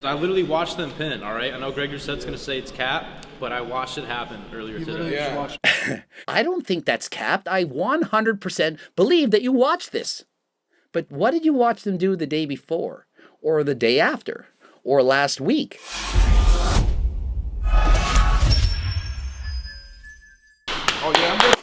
I literally watched them pin, all right? I know Greg Doucette's going to say it's cap, but I watched it happen earlier today. Yeah. I don't think that's capped. I 100% believe that you watched this. But what did you watch them do the day before? Or the day after? Or last week? Oh, yeah, I'm good.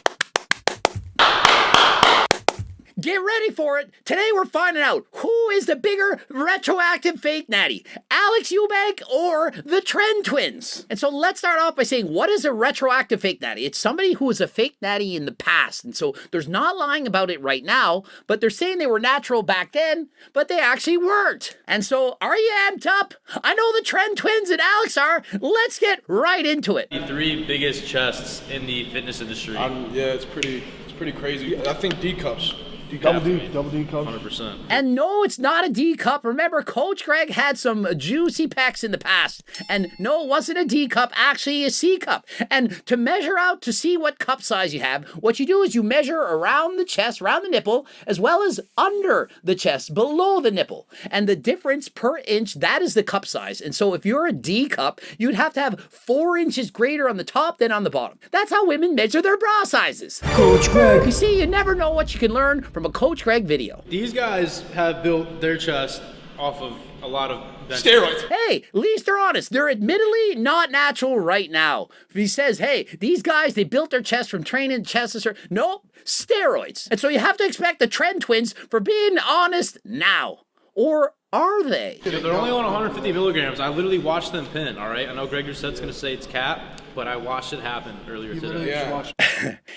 Get ready for it. Today we're finding out who is the bigger retroactive fake natty, Alex Eubank or the Tren Twins. And so let's start off by saying, what is a retroactive fake natty? It's somebody who was a fake natty in the past. And so there's not lying about it right now, but they're saying they were natural back then, but they actually weren't. And so are you amped up? I know the Tren Twins and Alex are. Let's get right into it. The three biggest chests in the fitness industry. Yeah, it's pretty crazy. I think D cups. Double D cups. 100%. And no, it's not a D cup. Remember, Coach Greg had some juicy pecs in the past. And no, it wasn't a D cup, actually a C cup. And to measure out to see what cup size you have, what you do is you measure around the chest, around the nipple, as well as under the chest, below the nipple. And the difference per inch, that is the cup size. And so if you're a D cup, you'd have to have 4 inches greater on the top than on the bottom. That's how women measure their bra sizes. Coach Greg. You see, you never know what you can learn from a Coach Greg video. These guys have built their chest off of a lot of Steroids. Hey, at least they're honest. They're admittedly not natural right now. If he says, hey, these guys, they built their chest from training chest. Nope, steroids. And so you have to expect the Tren Twins for being honest now. Or are they? They're only on 150 milligrams. I literally watched them pin, all right? I know Greg Doucette's going to say it's cap, but I watched it happen earlier today. Yeah.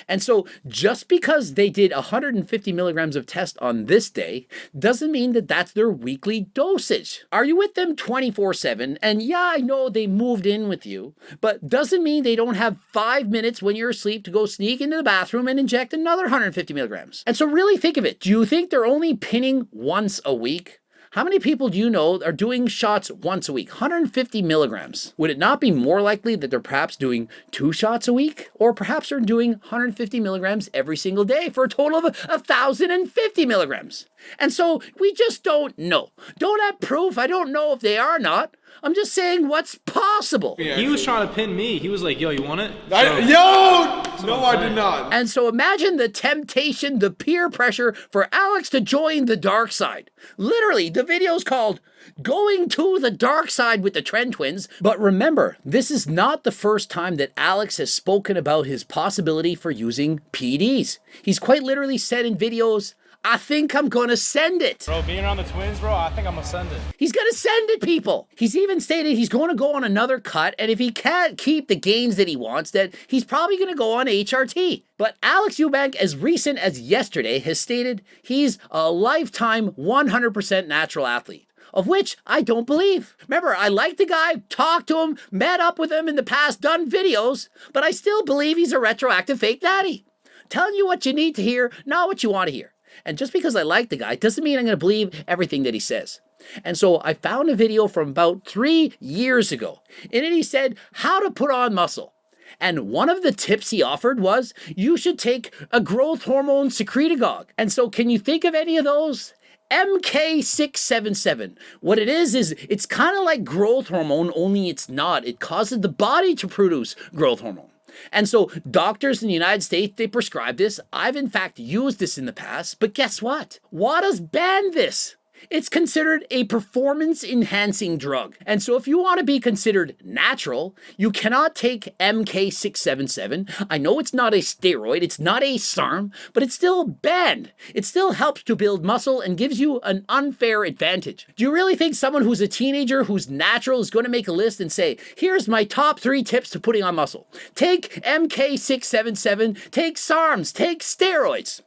And so just because they did 150 milligrams of test on this day doesn't mean that that's their weekly dosage. Are you with them 24/7? And yeah, I know they moved in with you, but doesn't mean they don't have 5 minutes when you're asleep to go sneak into the bathroom and inject another 150 milligrams. And so really think of it. Do you think they're only pinning once a week? How many people do you know are doing shots once a week? 150 milligrams. Would it not be more likely that they're perhaps doing 2 shots a week? Or perhaps they're doing 150 milligrams every single day for a total of 1,050 milligrams? And so we just don't know. Don't have proof. I don't know if they are or not. I'm just saying what's possible. Yeah. He was trying to pin me. He was like, yo, you want it? I did not. And so imagine the temptation, the peer pressure for Alex to join the dark side. Literally, the video's called Going to the Dark Side with the Tren Twins. But remember, this is not the first time that Alex has spoken about his possibility for using PEDs. He's quite literally said in videos, I think I'm gonna send it. Bro, being around the Twins, bro, I think I'm gonna send it. He's gonna send it, people. He's even stated he's gonna go on another cut, and if he can't keep the gains that he wants, that he's probably gonna go on HRT. But Alex Eubank, as recent as yesterday, has stated he's a lifetime 100% natural athlete. Of which I don't believe. Remember, I like the guy, talked to him, met up with him in the past, done videos, but I still believe he's a retroactive fake daddy. Telling you what you need to hear, not what you want to hear. And just because I like the guy doesn't mean I'm going to believe everything that he says. And so I found a video from about 3 years ago. In it he said how to put on muscle. And one of the tips he offered was you should take a growth hormone secretagogue. And so can you think of any of those? MK677. What it is it's kind of like growth hormone, only it's not. It causes the body to produce growth hormone. And so doctors in the United States, they prescribe this. I've in fact used this in the past, but guess what? WADA's banned this. It's considered a performance-enhancing drug. And so if you want to be considered natural, you cannot take MK677. I know it's not a steroid, it's not a SARM, but it's still banned. It still helps to build muscle and gives you an unfair advantage. Do you really think someone who's a teenager who's natural is going to make a list and say, here's my top 3 tips to putting on muscle? Take MK677, take SARMs, take steroids.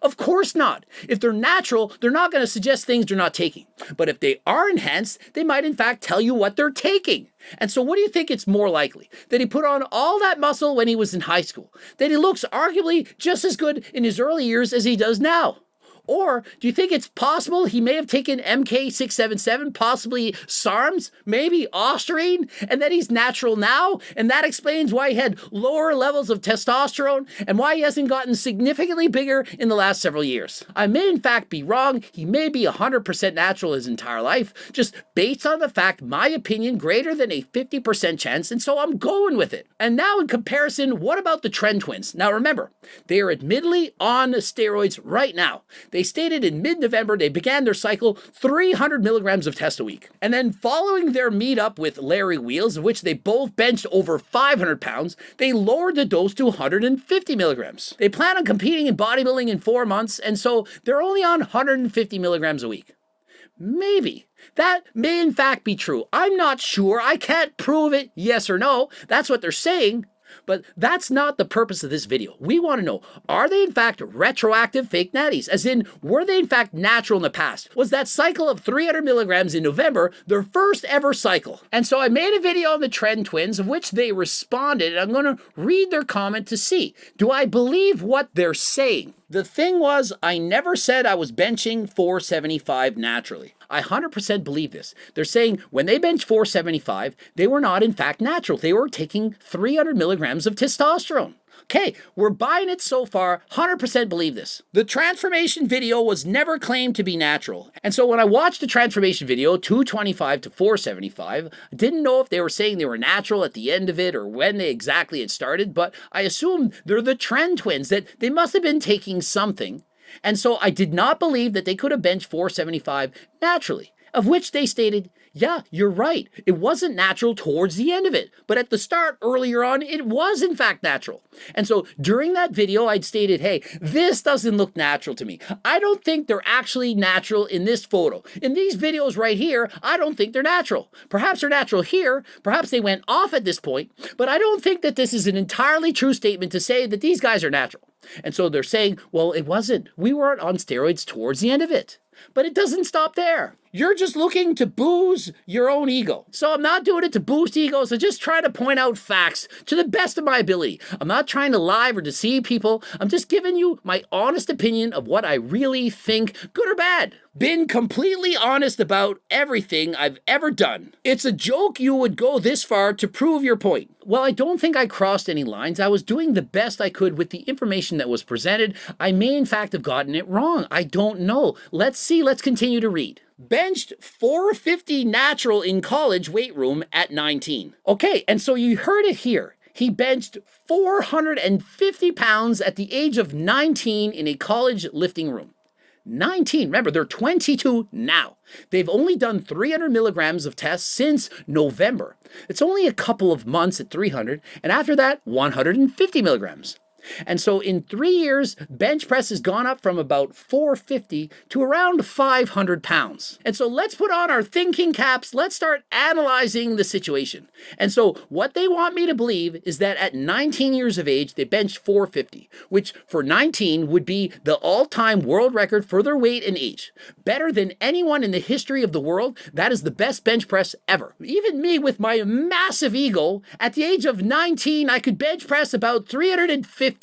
Of course not. If they're natural, they're not going to suggest things they're not taking. But if they are enhanced, they might in fact tell you what they're taking. And so what do you think it's more likely? That he put on all that muscle when he was in high school? That he looks arguably just as good in his early years as he does now? Or do you think it's possible he may have taken MK677, possibly SARMs, maybe Ostarine, and that he's natural now? And that explains why he had lower levels of testosterone and why he hasn't gotten significantly bigger in the last several years. I may in fact be wrong. He may be 100% natural his entire life, just based on the fact my opinion greater than a 50% chance, and so I'm going with it. And now in comparison, what about the Tren Twins? Now remember, they are admittedly on steroids right now. They stated in mid-November they began their cycle 300 milligrams of test a week. And then following their meetup with Larry Wheels, of which they both benched over 500 pounds, they lowered the dose to 150 milligrams. They plan on competing in bodybuilding in 4 months, and so they're only on 150 milligrams a week. Maybe. That may in fact be true. I'm not sure. I can't prove it, yes or no. That's what they're saying. But that's not the purpose of this video. We want to know, are they in fact retroactive fake natties? As in, were they in fact natural in the past? Was that cycle of 300 milligrams in November their first ever cycle? And so I made a video on the Tren Twins, of which they responded, and I'm going to read their comment to see, do I believe what they're saying? The thing was, I never said I was benching 475 naturally. I 100% believe this. They're saying when they bench 475, they were not in fact natural. They were taking 300 milligrams of testosterone. Okay, we're buying it so far, 100% believe this. The transformation video was never claimed to be natural. And so when I watched the transformation video, 225 to 475, I didn't know if they were saying they were natural at the end of it or when they exactly had started, but I assumed they're the Tren Twins, that they must have been taking something. And so I did not believe that they could have benched 475 naturally, of which they stated, yeah, you're right. It wasn't natural towards the end of it. But at the start, earlier on, it was in fact natural. And so during that video, I'd stated, hey, this doesn't look natural to me. I don't think they're actually natural in this photo. In these videos right here, I don't think they're natural. Perhaps they're natural here. Perhaps they went off at this point. But I don't think that this is an entirely true statement to say that these guys are natural. And so they're saying, well, it wasn't. We weren't on steroids towards the end of it. But it doesn't stop there. You're just looking to boost your own ego. So I'm not doing it to boost egos. I just try to point out facts to the best of my ability. I'm not trying to lie or deceive people. I'm just giving you my honest opinion of what I really think, good or bad. Been completely honest about everything I've ever done. It's a joke you would go this far to prove your point. Well, I don't think I crossed any lines. I was doing the best I could with the information that was presented. I may in fact have gotten it wrong. I don't know. Let's see. Let's continue to read. Benched 450 natural in college weight room at 19. Okay, and so you heard it here. He benched 450 pounds at the age of 19 in a college lifting room. 19. Remember, they're 22 now. They've only done 300 milligrams of tests since November. It's only a couple of months at 300, and after that, 150 milligrams. And so in 3 years, bench press has gone up from about 450 to around 500 pounds. And so let's put on our thinking caps. Let's start analyzing the situation. And so what they want me to believe is that at 19 years of age, they benched 450, which for 19 would be the all-time world record for their weight and age. Better than anyone in the history of the world. That is the best bench press ever. Even me with my massive ego, at the age of 19, I could bench press about 350.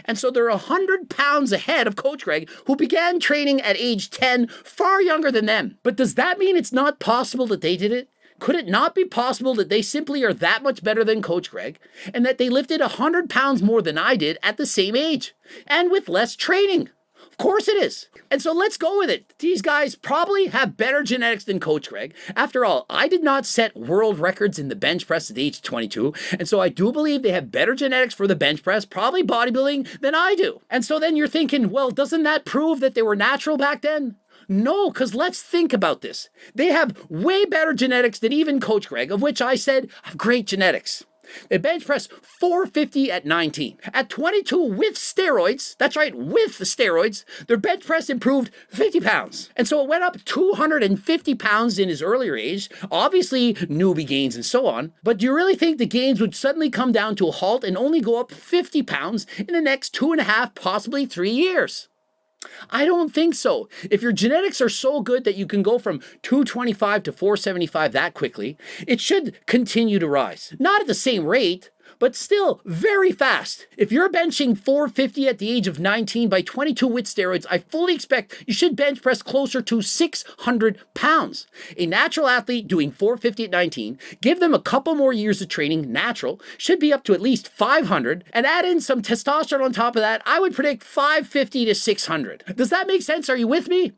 And so they're 100 pounds ahead of Coach Greg, who began training at age 10, far younger than them. But does that mean it's not possible that they did it? Could it not be possible that they simply are that much better than Coach Greg, and that they lifted 100 pounds more than I did at the same age, and with less training? Of course it is. And so let's go with it. These guys probably have better genetics than Coach Greg. After all, I did not set world records in the bench press at the age of 22. And so I do believe they have better genetics for the bench press, probably bodybuilding, than I do. And so then you're thinking, well, doesn't that prove that they were natural back then? No, because let's think about this. They have way better genetics than even Coach Greg, of which I said have great genetics. They bench press 450 at 19. At 22 with steroids, that's right, with the steroids, their bench press improved 50 pounds. And so it went up 250 pounds in his earlier age, obviously newbie gains and so on. But do you really think the gains would suddenly come down to a halt and only go up 50 pounds in the next 2.5, possibly 3 years? I don't think so. If your genetics are so good that you can go from 225 to 475 that quickly, it should continue to rise. Not at the same rate, but still very fast. If you're benching 450 at the age of 19 by 22 with steroids, I fully expect you should bench press closer to 600 pounds. A natural athlete doing 450 at 19, give them a couple more years of training, natural, should be up to at least 500, and add in some testosterone on top of that, I would predict 550 to 600. Does that make sense? Are you with me?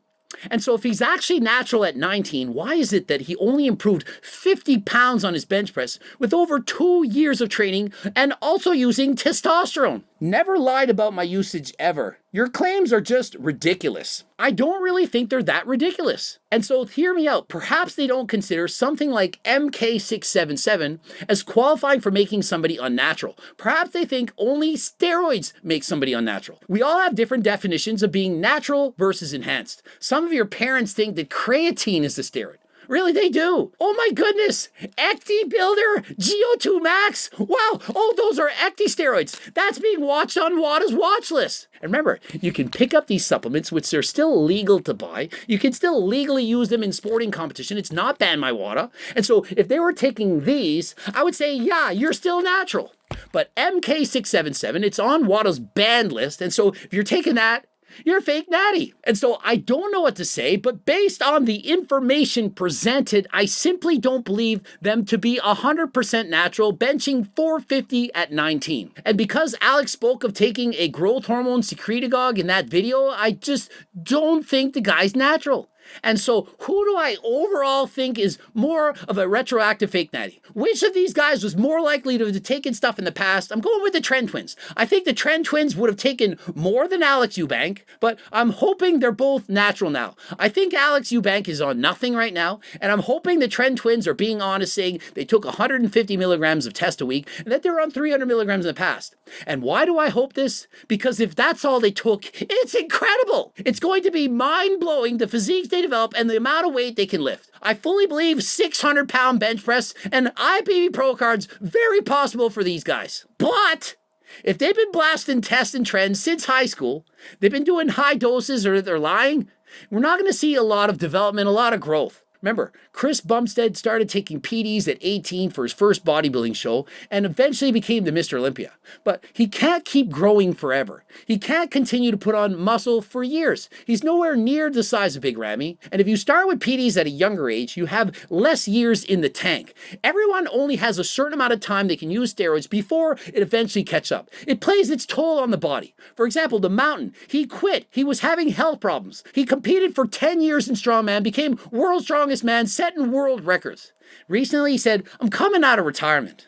And so if he's actually natural at 19, why is it that he only improved 50 pounds on his bench press with over 2 years of training and also using testosterone? Never lied about my usage ever. Your claims are just ridiculous. I don't really think they're that ridiculous. And so hear me out. Perhaps they don't consider something like MK677 as qualifying for making somebody unnatural. Perhaps they think only steroids make somebody unnatural. We all have different definitions of being natural versus enhanced. Some of your parents think that creatine is the steroid. Really, they do. Oh my goodness. Ecti Builder, GO2 Max. Wow. Oh, those are Ecti steroids. That's being watched on WADA's watch list. And remember, you can pick up these supplements, which are still legal to buy. You can still legally use them in sporting competition. It's not banned by WADA. And so if they were taking these, I would say, yeah, you're still natural. But MK677, it's on WADA's banned list. And so if you're taking that, you're fake natty. And so I don't know what to say, but based on the information presented, I simply don't believe them to be 100% natural, benching 450 at 19. And because Alex spoke of taking a growth hormone secretagogue in that video, I just don't think the guy's natural. And so who do I overall think is more of a retroactive fake natty? Which of these guys was more likely to have taken stuff in the past? I'm going with the Tren Twins. I think the Tren Twins would have taken more than Alex Eubank, but I'm hoping they're both natural now. I think Alex Eubank is on nothing right now, and I'm hoping the Tren Twins are being honest, saying they took 150 milligrams of test a week and that they were on 300 milligrams in the past. And why do I hope this? Because if that's all they took, it's incredible. It's going to be mind-blowing, the physiques they develop and the amount of weight they can lift. I fully believe 600-pound bench press and IPB Pro cards very possible for these guys. But if they've been blasting tests and trends since high school, they've been doing high doses or they're lying, we're not going to see a lot of development, a lot of growth. Remember, Chris Bumstead started taking PDs at 18 for his first bodybuilding show and eventually became the Mr. Olympia. But he can't keep growing forever. He can't continue to put on muscle for years. He's nowhere near the size of Big Ramy. And if you start with PDs at a younger age, you have less years in the tank. Everyone only has a certain amount of time they can use steroids before it eventually catches up. It plays its toll on the body. For example, the Mountain, he quit. He was having health problems. He competed for 10 years in strongman, became world's strongest man, setting world records. Recently he said, I'm coming out of retirement.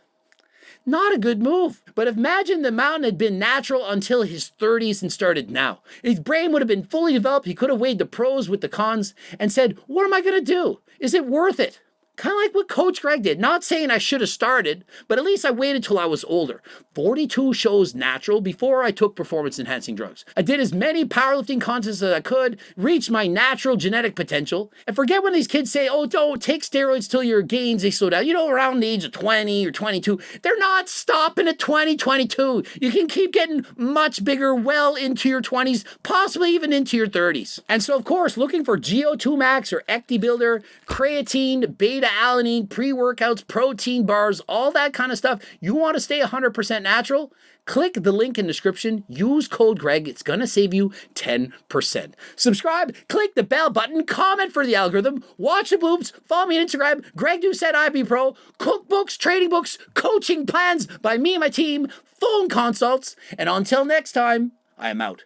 Not a good move. But imagine the Mountain had been natural until his 30s and started now. His brain would have been fully developed. He could have weighed the pros with the cons and said, what am I going to do? Is it worth it? Kind of like what Coach Greg did. Not saying I should have started, but at least I waited till I was older. 42 shows natural before I took performance-enhancing drugs. I did as many powerlifting contests as I could, reached my natural genetic potential, and forget when these kids say, oh, don't take steroids till your gains, they slow down. You know, around the age of 20 or 22. They're not stopping at 20, 22. You can keep getting much bigger well into your 20s, possibly even into your 30s. And so, of course, looking for GO2 Max or Ecti Builder, creatine, beta-alanine, pre-workouts, protein bars, all that kind of stuff. You want to stay 100% natural? Click the link in the description. Use code Greg. It's going to save you 10%. Subscribe, click the bell button, comment for the algorithm, watch the boobs, follow me on Instagram, Greg Doucette IB Pro, cookbooks, trading books, coaching plans by me and my team, phone consults, and until next time, I am out.